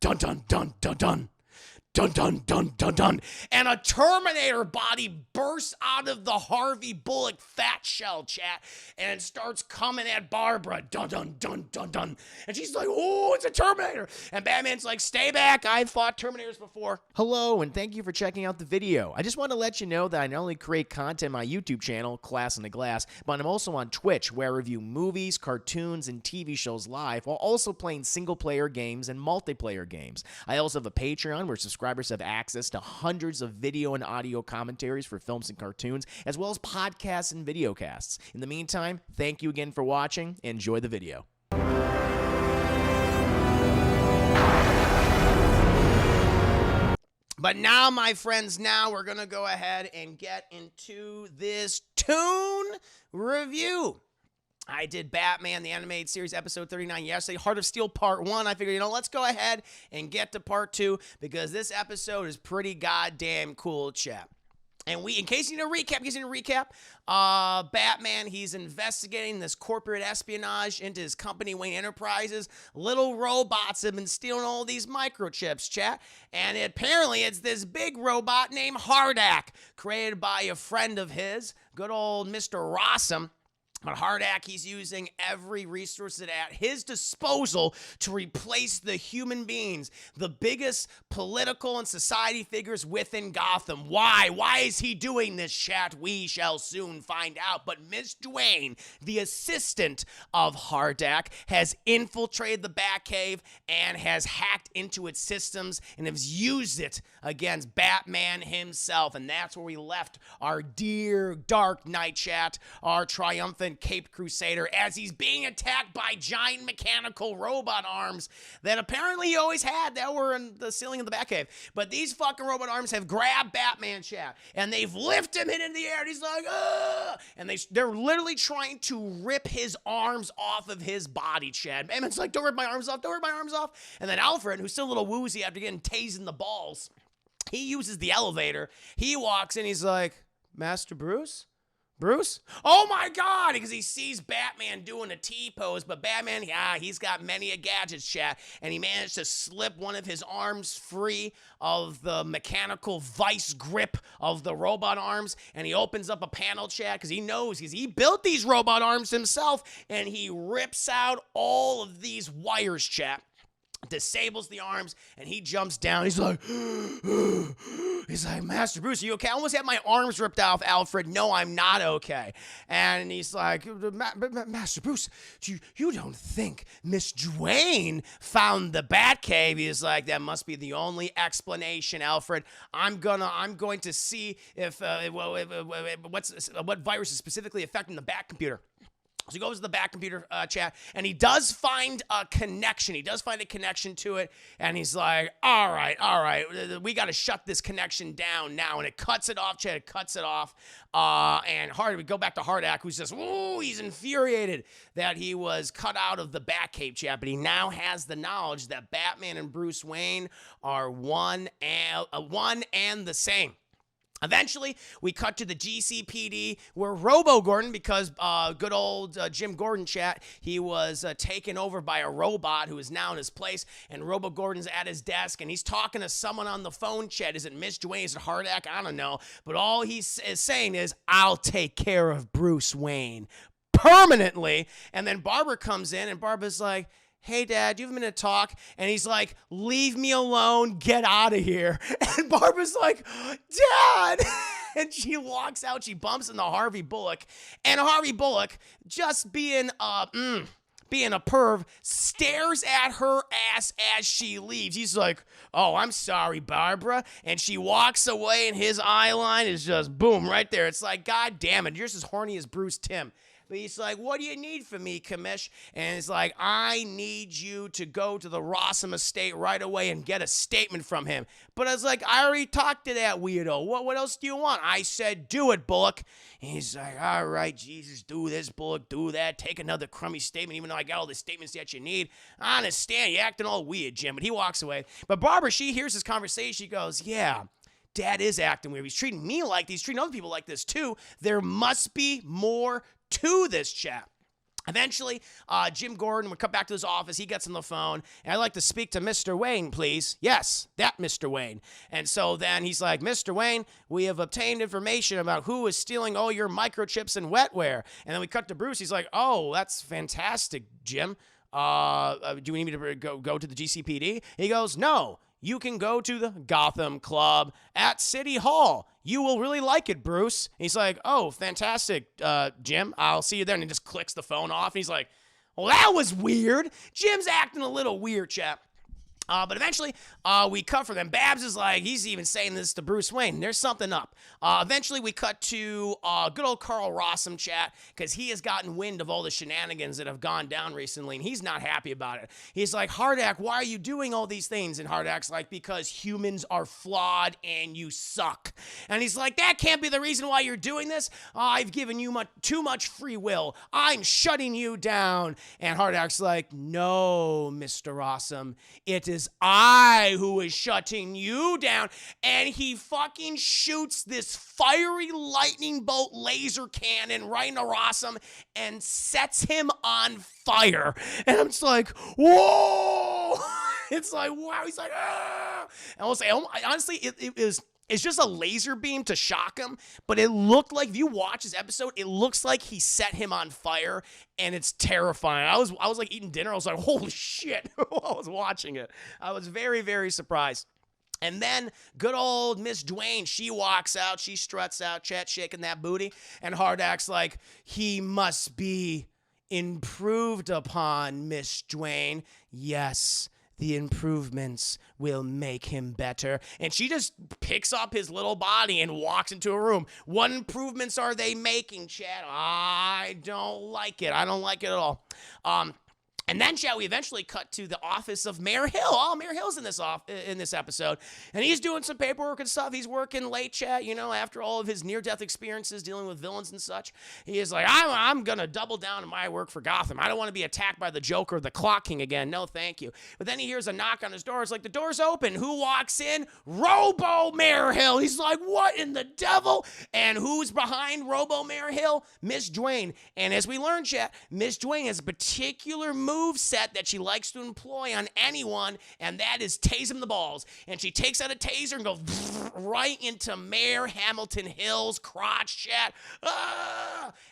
dun dun dun dun dun. Dun dun dun dun dun, and a Terminator body bursts out of the Harvey Bullock fat shell, chat, and starts coming at Barbara. Dun dun dun dun dun, and she's like, "Oh, it's a Terminator!" And Batman's like, "Stay back! I've fought Terminators before." Hello, and thank you for checking out the video. I just want to let you know that I not only create content on my YouTube channel, Class in the Glass, but I'm also on Twitch, where I review movies, cartoons, and TV shows live, while also playing single-player games and multiplayer games. I also have a Patreon where subscribers have access to hundreds of video and audio commentaries for films and cartoons, as well as podcasts and videocasts. In the meantime, thank you again for watching. Enjoy the video. But now, my friends, now we're going to go ahead and get into this Toon review. I did Batman, the animated series, episode 39 yesterday, Heart of Steel part 1. I figured, let's go ahead and get to part 2 because this episode is pretty goddamn cool, chat. And in case you need a recap, Batman, he's investigating this corporate espionage into his company, Wayne Enterprises. Little robots have been stealing all these microchips, chat. And apparently it's this big robot named Hardak, created by a friend of his, good old Mr. Rossum. But Hardak, he's using every resource at his disposal to replace the human beings, the biggest political and society figures within Gotham. Why? Why is he doing this, chat? We shall soon find out. But Miss Dwayne, the assistant of Hardak, has infiltrated the Batcave and has hacked into its systems and has used it against Batman himself. And that's where we left our dear Dark Knight, chat, our triumphant Caped Crusader, as he's being attacked by giant mechanical robot arms that apparently he always had that were in the ceiling of the Batcave. But these fucking robot arms have grabbed Batman, chat, and they've lifted him into the air, and he's like, ah! And they're literally trying to rip his arms off of his body, chat. Batman's like, don't rip my arms off, don't rip my arms off. And then Alfred, who's still a little woozy after getting tased in the balls, he uses the elevator. He walks in, he's like, Master Bruce? Bruce? Oh my God! Because he sees Batman doing a T-pose, but Batman, he's got many a gadgets, chat, and he managed to slip one of his arms free of the mechanical vice grip of the robot arms, and he opens up a panel, chat, because he knows he built these robot arms himself, and he rips out all of these wires, chat. Disables the arms, and he jumps down. He's like, Master Bruce, are you okay? I almost had my arms ripped off, Alfred. No, I'm not okay. And he's like, Master Bruce, you don't think Miss Dwayne found the Batcave? He's like, that must be the only explanation, Alfred. I'm going to see if what virus is specifically affecting the Bat computer. So he goes to the Bat computer, chat, and he does find a connection. He does find a connection to it, and he's like, all right, we got to shut this connection down now. And it cuts it off, chat, it cuts it off. And we go back to Hardak, who says, ooh, he's infuriated that he was cut out of the Batcave, chat, but he now has the knowledge that Batman and Bruce Wayne are one and the same. Eventually, we cut to the GCPD where Robo-Gordon, because good old Jim Gordon, chat, he was taken over by a robot who is now in his place, and Robo-Gordon's at his desk, and he's talking to someone on the phone, chat. Is it Miss Dwayne? Is it Hardak? I don't know. But all he's saying is, I'll take care of Bruce Wayne permanently. And then Barbara comes in, and Barbara's like, hey, Dad, do you have a minute to talk? And he's like, leave me alone, get out of here. And Barbara's like, Dad! And she walks out, she bumps into Harvey Bullock, and Harvey Bullock, just being a perv, stares at her ass as she leaves. He's like, oh, I'm sorry, Barbara. And she walks away, and his eye line is just boom, right there. It's like, God damn it, you're just as horny as Bruce Timm. But he's like, what do you need from me, Commish? And he's like, I need you to go to the Rossum estate right away and get a statement from him. But I was like, I already talked to that weirdo. What else do you want? I said, do it, Bullock. And he's like, all right, Jesus, do this, Bullock, do that. Take another crummy statement, even though I got all the statements that you need. I understand, you're acting all weird, Jim. But he walks away. But Barbara, she hears this conversation. She goes, yeah, Dad is acting weird. He's treating me like this. He's treating other people like this, too. There must be more to this, chat. Eventually, Jim Gordon would come back to his office. He gets on the phone, and I'd like to speak to Mr. Wayne, please. Yes, that Mr. Wayne. And so then he's like, Mr. Wayne, we have obtained information about who is stealing all your microchips and wetware. And then we cut to Bruce. He's like, oh, that's fantastic, Jim. Do we need me to go to the GCPD? He goes, no. You can go to the Gotham Club at City Hall. You will really like it, Bruce. He's like, oh, fantastic, Jim. I'll see you there. And he just clicks the phone off. And he's like, well, that was weird. Jim's acting a little weird, chap. But eventually, we cut for them. Babs is like, he's even saying this to Bruce Wayne. There's something up. Eventually, we cut to good old Carl Rossum chat because he has gotten wind of all the shenanigans that have gone down recently, and he's not happy about it. He's like, Hardak, why are you doing all these things? And Hardak's like, because humans are flawed and you suck. And he's like, that can't be the reason why you're doing this. I've given you too much free will. I'm shutting you down. And Hardak's like, no, Mr. Rossum, it is I who is shutting you down. And he fucking shoots this fiery lightning bolt laser cannon right into Rossum and sets him on fire. And I'm just like, whoa! It's like, wow. He's like, ah! And I'll say, honestly, it's just a laser beam to shock him, but it looked like, if you watch this episode, it looks like he set him on fire, and it's terrifying. I was like eating dinner. I was like, holy shit, while I was watching it. I was very, very surprised. And then good old Miss Dwayne, she walks out, she struts out, Chet shaking that booty, and Hardak's like, he must be improved upon, Miss Dwayne. Yes, the improvements will make him better. And she just picks up his little body and walks into a room. What improvements are they making, Chad? I don't like it. I don't like it at all. And then, shall we eventually cut to the office of Mayor Hill? Oh, Mayor Hill's in this episode. And he's doing some paperwork and stuff. He's working late, chat, after all of his near-death experiences dealing with villains and such. He is like, I'm going to double down on my work for Gotham. I don't want to be attacked by the Joker or the Clock King again. No, thank you. But then he hears a knock on his door. It's like, the door's open. Who walks in? Robo Mayor Hill. He's like, what in the devil? And who's behind Robo Mayor Hill? Miss Dwayne. And as we learn, chat, Miss Dwayne has a particular move set that she likes to employ on anyone, and that is tase him the balls. And she takes out a taser and goes right into Mayor Hamilton Hill's crotch, chat.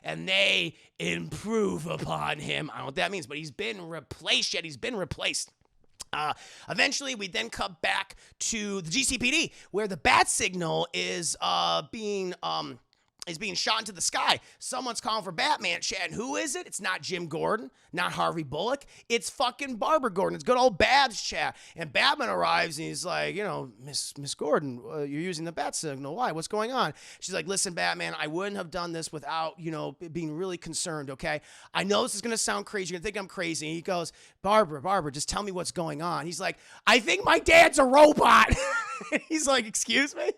And they improve upon him. I don't know what that means, but he's been replaced, yet he's been replaced. Eventually, we then cut back to the GCPD, where the bat signal is being shot into the sky. Someone's calling for Batman, Chad. Who is it? It's not Jim Gordon, not Harvey Bullock. It's fucking Barbara Gordon. It's good old Babs, Chad. And Batman arrives, and he's like, Miss Gordon, you're using the bat signal. Why? What's going on? She's like, listen, Batman, I wouldn't have done this without, being really concerned, okay? I know this is going to sound crazy. You're going to think I'm crazy. And he goes, Barbara, just tell me what's going on. He's like, I think my dad's a robot. He's like, excuse me?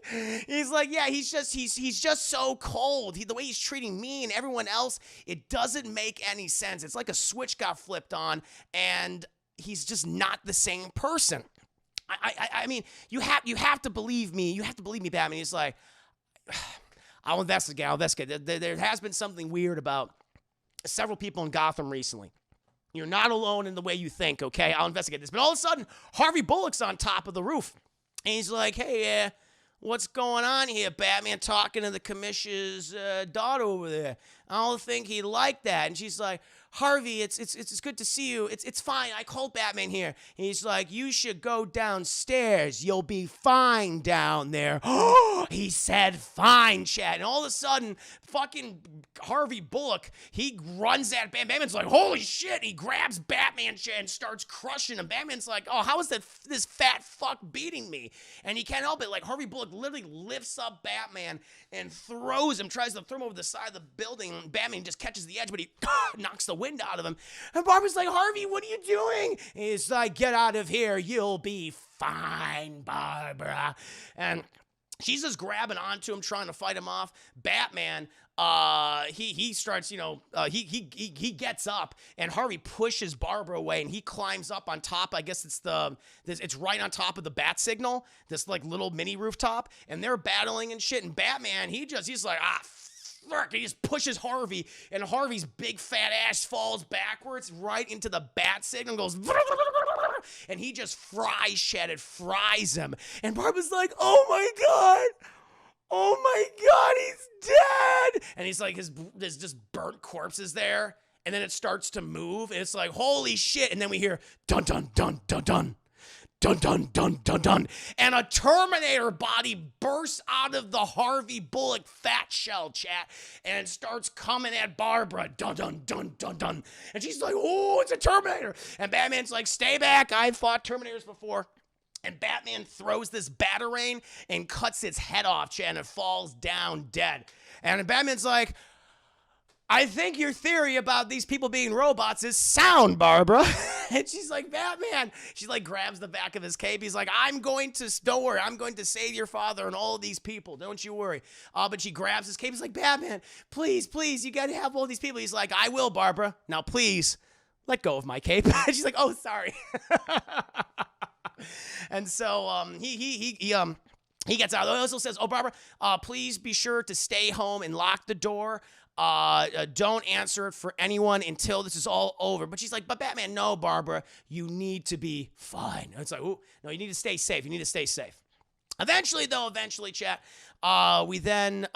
He's like, yeah, he's just so cold. The way he's treating me and everyone else, it doesn't make any sense. It's like a switch got flipped on, and he's just not the same person. I mean, you have to believe me. You have to believe me, Batman. He's like, I'll investigate. There has been something weird about several people in Gotham recently. You're not alone in the way you think, okay? I'll investigate this. But all of a sudden, Harvey Bullock's on top of the roof. And he's like, hey, what's going on here, Batman? Talking to the commissioner's daughter over there. I don't think he'd like that. And she's like, Harvey, it's good to see you. It's fine. I called Batman here. And he's like, you should go downstairs. You'll be fine down there. He said fine, Chad. And all of a sudden, fucking Harvey Bullock, he runs at Batman. Batman's like, holy shit. He grabs Batman, Chad, and starts crushing him. Batman's like, oh, how is this fat fuck beating me? And he can't help it. Like, Harvey Bullock literally lifts up Batman and tries to throw him over the side of the building. Batman just catches the edge, but he knocks the wind out of him. And Barbara's like, Harvey, what are you doing? He's like, get out of here. You'll be fine, Barbara. And she's just grabbing onto him, trying to fight him off. Batman, he starts, he gets up, and Harvey pushes Barbara away, and he climbs up on top. I guess it's right on top of the bat signal, this like little mini rooftop, and they're battling and shit. And Batman, he's like, he just pushes Harvey, and Harvey's big fat ass falls backwards right into the bat signal and goes, and he just fries Chad. It fries him. And Barbara's like, oh my God. Oh my God, he's dead. And he's like, there's just burnt corpses there. And then it starts to move, and it's like, holy shit. And then we hear dun dun dun dun dun. Dun dun dun dun dun. And a Terminator body bursts out of the Harvey Bullock fat shell, chat, and starts coming at Barbara. Dun dun dun dun dun. And she's like, oh, it's a Terminator. And Batman's like, stay back. I've fought Terminators before. And Batman throws this Batarang and cuts its head off, chat, and it falls down dead. And Batman's like, I think your theory about these people being robots is sound, Barbara. And she's like, Batman. She like grabs the back of his cape. He's like, don't worry, I'm going to save your father and all these people. Don't you worry. But she grabs his cape. He's like, Batman, please, you got to help all these people. He's like, I will, Barbara. Now, please, let go of my cape. She's like, oh, sorry. And so he gets out. He also says, oh, Barbara, please be sure to stay home and lock the door. Don't answer it for anyone until this is all over. But she's like, but Batman, no, Barbara, you need to be fine. And it's like, ooh, no, you need to stay safe. You need to stay safe. Eventually, chat, we then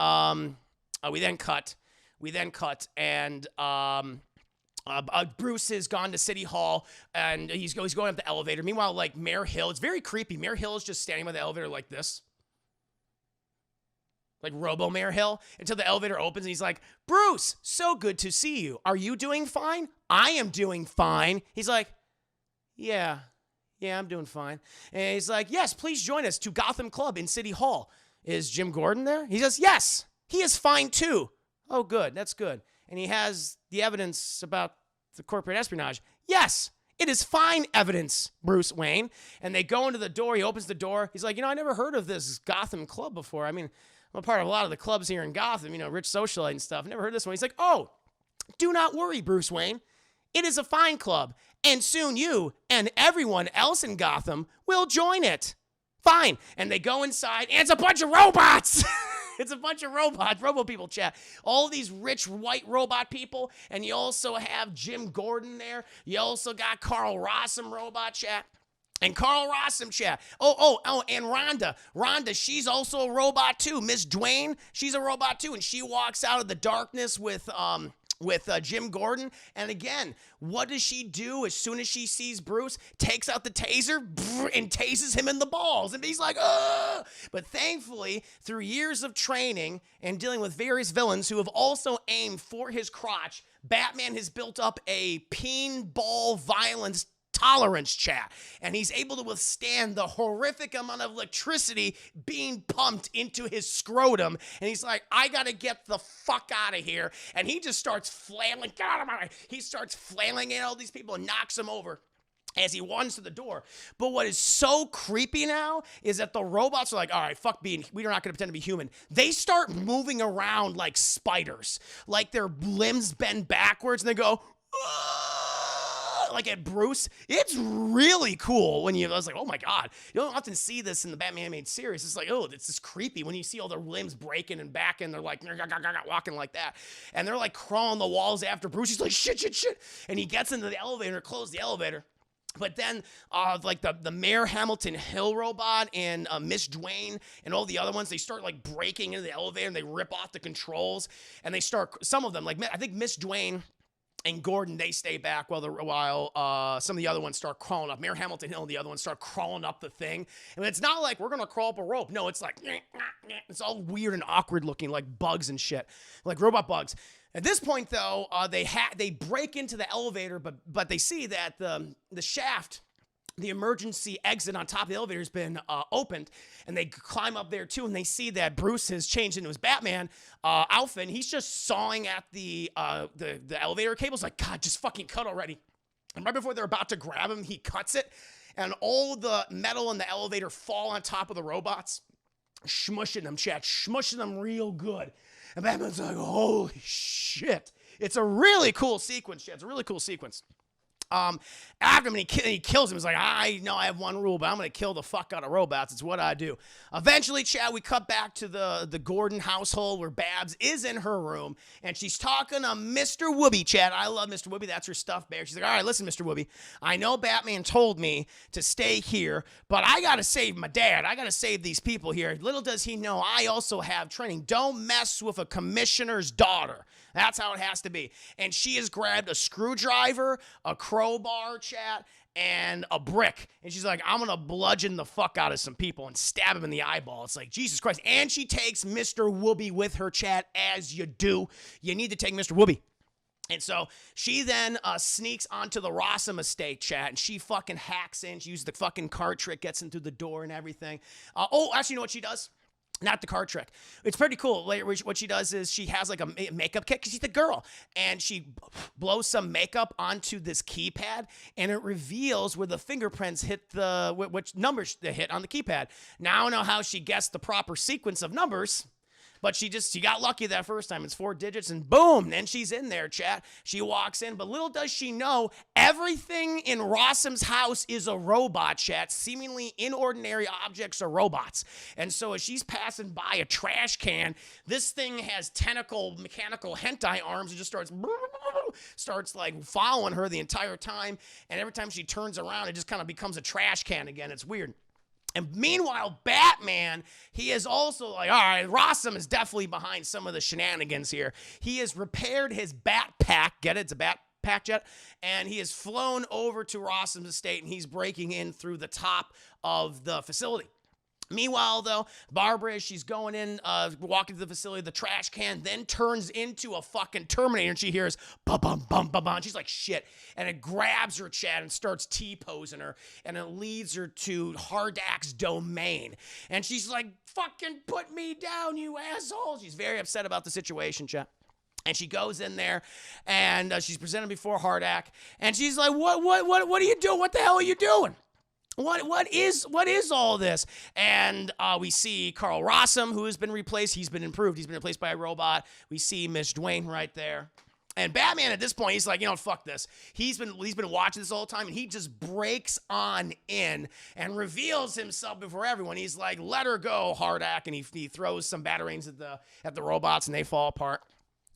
cut, and Bruce has gone to City Hall, and he's going up the elevator. Meanwhile, like, Mayor Hill, it's very creepy. Mayor Hill is just standing by the elevator like this. Like Robo Mayor Hill, until the elevator opens and he's like, Bruce, so good to see you. Are you doing fine? I am doing fine. He's like, yeah, I'm doing fine. And he's like, yes, please join us to Gotham Club in City Hall. Is Jim Gordon there? He says, yes, he is fine too. Oh, good, that's good. And he has the evidence about the corporate espionage. Yes, it is fine evidence, Bruce Wayne. And they go into the door. He opens the door. He's like, I never heard of this Gotham Club before. I mean, I'm a part of a lot of the clubs here in Gotham, rich socialite and stuff. Never heard of this one. He's like, oh, do not worry, Bruce Wayne. It is a fine club, and soon you and everyone else in Gotham will join it. Fine. And they go inside, and it's a bunch of robots. It's a bunch of robots, robo people, chat. All these rich white robot people, and you also have Jim Gordon there. You also got Carl Rossum robot, chat. And Carl Rossum, chat. Oh, and Rhonda. Rhonda, she's also a robot too. Miss Dwayne, she's a robot too. And she walks out of the darkness with Jim Gordon. And again, what does she do as soon as she sees Bruce? Takes out the taser and tases him in the balls. And he's like, ugh! But thankfully, through years of training and dealing with various villains who have also aimed for his crotch, Batman has built up a peen-ball violence tolerance, chat, and he's able to withstand the horrific amount of electricity being pumped into his scrotum. And he's like, I gotta get the fuck out of here. And he just starts flailing. Get out of my way. He starts flailing at all these people and knocks them over as he runs to the door. But what is so creepy now is that the robots are like, all right, fuck being, we're not going to pretend to be human. They start moving around like spiders, like their limbs bend backwards, and they go, like at Bruce. It's really cool when I was like, oh my God. You don't often see this in the Batman animated series. It's like, oh, it's just creepy when you see all their limbs breaking and back, and they're like, walking like that. And they're like crawling the walls after Bruce. He's like, shit. And he gets into the elevator, close the elevator. But then, like the Mayor Hamilton Hill robot and Miss Dwayne and all the other ones, they start like breaking into the elevator and they rip off the controls. And they start, some of them, like I think Miss Dwayne and Gordon, they stay back while some of the other ones start crawling up. Mayor Hamilton Hill and the other ones start crawling up the thing. And it's not like we're going to crawl up a rope. No, it's like, it's all weird and awkward looking, like bugs and shit, like robot bugs. At this point, though, they break into the elevator, but they see that the shaft, the emergency exit on top of the elevator has been opened, and they climb up there too, and they see that Bruce has changed into his Batman outfit, and he's just sawing at the elevator cables like, God, just fucking cut already. And right before they're about to grab him, he cuts it, and all the metal in the elevator fall on top of the robots, smushing them, chat, smushing them real good. And Batman's like, holy shit. It's a really cool sequence, chat. It's a really cool sequence. After him, and he kills him. He's like, I know I have one rule, but I'm going to kill the fuck out of robots. It's what I do. Eventually, Chad, we cut back to the Gordon household where Babs is in her room, and she's talking to Mr. Whoopi, Chad. I love Mr. Whoopi. That's her stuffed bear. She's like, all right, listen, Mr. Whoopi. I know Batman told me to stay here, but I got to save my dad. I got to save these people here. Little does he know, I also have training. Don't mess with a commissioner's daughter. That's how it has to be. And she has grabbed a screwdriver, a crowbar, chat, and a brick. And she's like, I'm going to bludgeon the fuck out of some people and stab him in the eyeball. It's like, Jesus Christ. And she takes Mr. Whoopi with her, chat, as you do. You need to take Mr. Whoopi. And so she then sneaks onto the Rossum estate, chat, and she fucking hacks in. She uses the fucking card trick, gets in through the door and everything. Actually, you know what she does? Not the card trick. It's pretty cool. What she does is she has like a makeup kit because she's the girl. And she blows some makeup onto this keypad and it reveals where the fingerprints hit which numbers they hit on the keypad. Now I don't know how she guessed the proper sequence of numbers. But she got lucky that first time. It's 4 digits and boom, then she's in there, chat. She walks in, but little does she know, everything in Rossum's house is a robot, chat. Seemingly inordinary objects are robots. And so as she's passing by a trash can, this thing has mechanical hentai arms and just starts like following her the entire time. And every time she turns around, it just kind of becomes a trash can again. It's weird. And meanwhile, Batman, he is also like, all right, Rossum is definitely behind some of the shenanigans here. He has repaired his bat pack. Get it? It's a bat pack jet. And he has flown over to Rossum's estate, and he's breaking in through the top of the facility. Meanwhile, though, Barbara, as she's going in, walking to the facility, the trash can then turns into a fucking Terminator, and she hears bum bum bum bum. She's like, shit. And it grabs her, Chad, and starts T-posing her, and it leads her to Hardak's domain. And she's like, fucking put me down, you asshole. She's very upset about the situation, Chad. And she goes in there, and she's presented before Hardak, and she's like, what are you doing? What the hell are you doing? What is all this? And we see Carl Rossum, who has been replaced. He's been improved. He's been replaced by a robot. We see Miss Dwayne right there. And Batman at this point, he's like, fuck this. He's been watching this all the time, and he just breaks on in and reveals himself before everyone. He's like, let her go, Hardak, and he throws some batarangs at the robots, and they fall apart.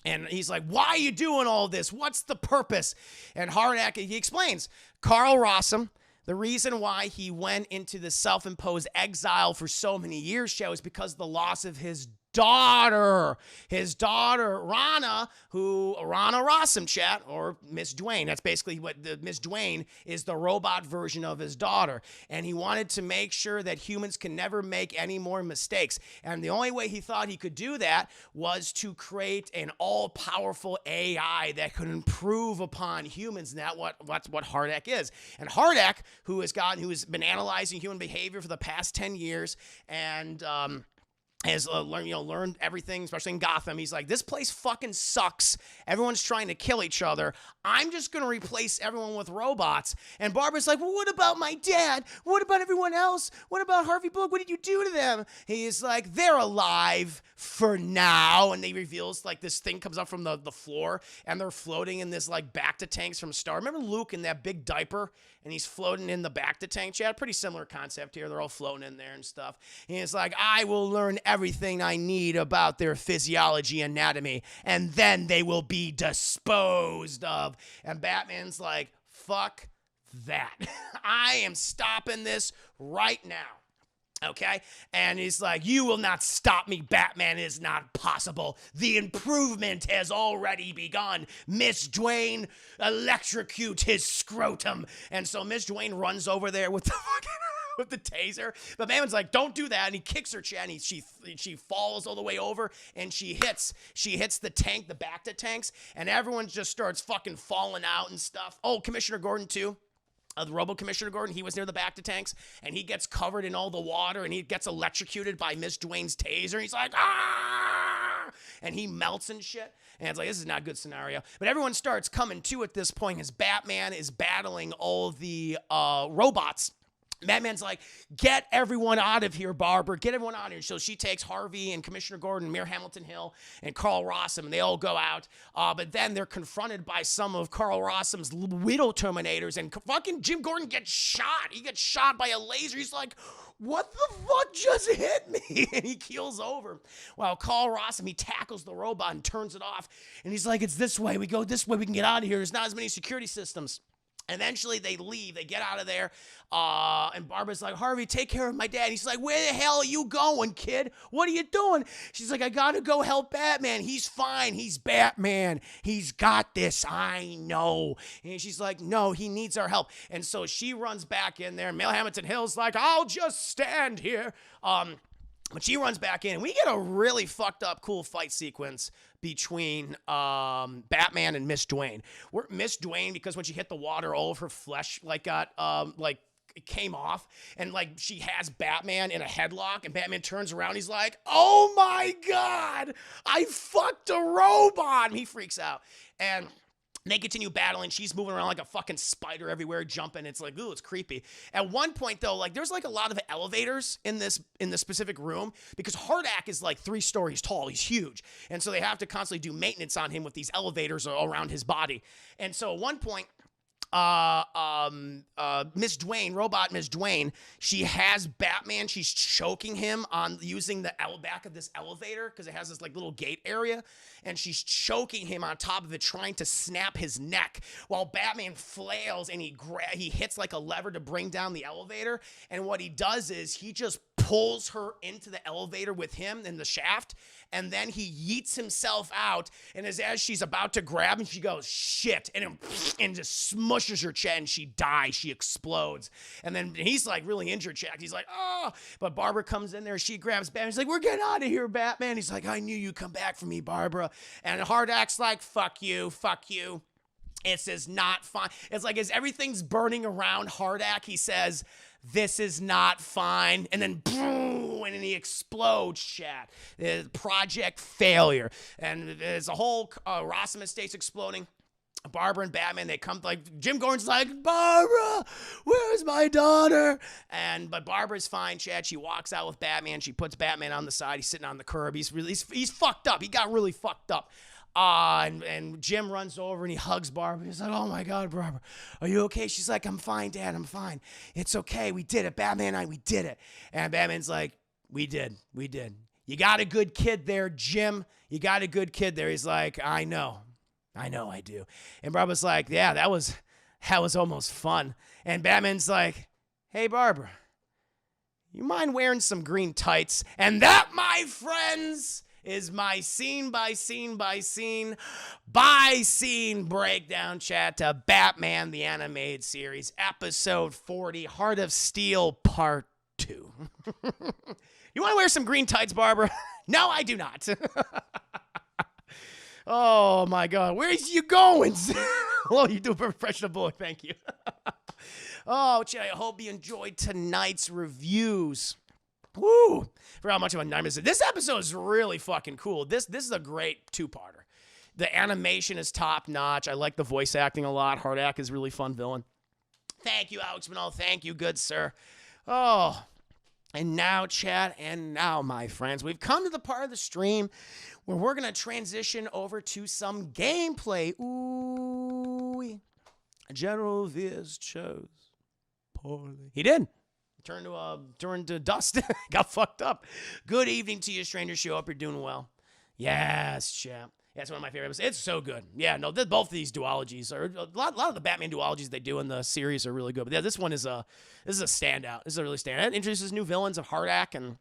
And he's like, why are you doing all this? What's the purpose? And Hardak, he explains, Carl Rossum, the reason why he went into the self-imposed exile for so many years, Joe, is because of the loss of his daughter, Rana Rossum, chat, or Miss Dwayne. That's basically what the Miss Dwayne is, the robot version of his daughter. And he wanted to make sure that humans can never make any more mistakes. And the only way he thought he could do that was to create an all-powerful AI that could improve upon humans. And that's what Hardak is. And Hardak, who has been analyzing human behavior for the past 10 years and has learned everything, especially in Gotham. He's like, this place fucking sucks. Everyone's trying to kill each other. I'm just going to replace everyone with robots. And Barbara's like, well, what about my dad? What about everyone else? What about Harvey Bullock? What did you do to them? He's like, they're alive for now. And they reveals like this thing comes up from the floor, and they're floating in this like Bacta tanks from Star. Remember Luke in that big diaper? And he's floating in the Bacta tank. Chad, pretty similar concept here. They're all floating in there and stuff. And he's like, I will learn everything I need about their physiology, anatomy, and then they will be disposed of. And Batman's like, fuck that. I am stopping this right now. Okay? And he's like, you will not stop me, Batman. It is not possible. The improvement has already begun. Miss Dwayne, electrocute his scrotum. And so Miss Dwayne runs over there with the fucking with the taser. But Batman's like, don't do that. And he kicks her, Chad, and she falls all the way over, and she hits the tank, the Bacta tanks, and everyone just starts fucking falling out and stuff. Oh, Commissioner Gordon, too. The Robo Commissioner Gordon, he was near the Bacta tanks, and he gets covered in all the water, and he gets electrocuted by Miss Dwayne's taser, and he's like, ah! And he melts and shit. And it's like, this is not a good scenario. But everyone starts coming to at this point as Batman is battling all the robots Batman's like, get everyone out of here, Barbara. Get everyone out of here. So she takes Harvey and Commissioner Gordon, Mayor Hamilton Hill, and Carl Rossum, and they all go out. But then they're confronted by some of Carl Rossum's widow Terminators, and fucking Jim Gordon gets shot. He gets shot by a laser. He's like, what the fuck just hit me? And he keels over. While Carl Rossum, he tackles the robot and turns it off. And he's like, it's this way. We go this way. We can get out of here. There's not as many security systems. Eventually, they leave. They get out of there. And Barbara's like, Harvey, take care of my dad. He's like, where the hell are you going, kid? What are you doing? She's like, I got to go help Batman. He's fine. He's Batman. He's got this. I know. And she's like, no, he needs our help. And so she runs back in there. Mayor Hamilton Hill's like, I'll just stand here. But she runs back in, and we get a really fucked up, cool fight sequence between Batman and Miss Dwayne. Where Miss Dwayne, because when she hit the water, all of her flesh got it came off, and she has Batman in a headlock, and Batman turns around, he's like, oh my God, I fucked a robot. And he freaks out. And they continue battling. She's moving around like a fucking spider everywhere, jumping. It's like, ooh, it's creepy. At one point, though, there's a lot of elevators in this specific room because Hardak is 3 stories tall. He's huge. And so they have to constantly do maintenance on him with these elevators around his body. And so at one point, Miss Dwayne, robot Miss Dwayne, she has Batman. She's choking him on using the back of this elevator because it has this little gate area, and she's choking him on top of it, trying to snap his neck while Batman flails and he hits a lever to bring down the elevator. And what he does is he just pulls her into the elevator with him in the shaft, and then he yeets himself out, and as she's about to grab him, she goes, shit, and just smushes her chest, and she dies. She explodes. And then he's really injured, Jack. He's like, oh, but Barbara comes in there, she grabs Batman. He's like, we're getting out of here, Batman. He's like, I knew you'd come back for me, Barbara. And Hardak's like, fuck you. It says not fine. It's as everything's burning around Hardak, he says, this is not fine. And then boom, and then he explodes, chat. Project failure. And there's a whole Rossum estate's exploding. Barbara and Batman, they come, Jim Gordon's like, Barbara, where's my daughter? But Barbara's fine, Chad. She walks out with Batman. She puts Batman on the side. He's sitting on the curb. He's fucked up. He got really fucked up. And Jim runs over and he hugs Barbara. He's like, oh my God, Barbara, are you okay? She's like, I'm fine, Dad, I'm fine. It's okay, we did it. Batman and I, we did it. And Batman's like, we did. You got a good kid there, Jim. You got a good kid there. He's like, I know I do. And Barbara's like, yeah, that was almost fun. And Batman's like, hey, Barbara, you mind wearing some green tights? And that, my friends, is my scene by scene breakdown chat to Batman the Animated Series, episode 40, Heart of Steel, part 2. You want to wear some green tights, Barbara? No, I do not. Oh, my God. Where's you going? Oh, you do a professional boy. Thank you. Oh, chat, I hope you enjoyed tonight's reviews. Woo! For how much of a nightmare this is. This episode is really fucking cool. This is a great 2-parter. The animation is top notch. I like the voice acting a lot. Hardak is a really fun villain. Thank you, Alex Manol. Thank you, good sir. Oh, and now, chat, and now, my friends, we've come to the part of the stream where we're going to transition over to some gameplay. Ooh, General Viz chose poorly. He did. Turned to dust. Got fucked up. Good evening to you, stranger. Show up. You're doing well. Yes, champ. That's one of my favorite episodes. It's so good. Yeah, no, both of these duologies are a lot of the Batman duologies they do in the series are really good. But yeah, this one is a standout. This is a really standout. It introduces new villains of Hardak and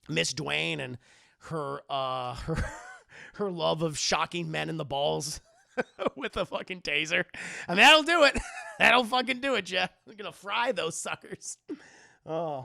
Miss Dwayne and her love of shocking men in the balls with a fucking taser. And that'll do it. That'll fucking do it, Jeff. We're gonna fry those suckers. Oh.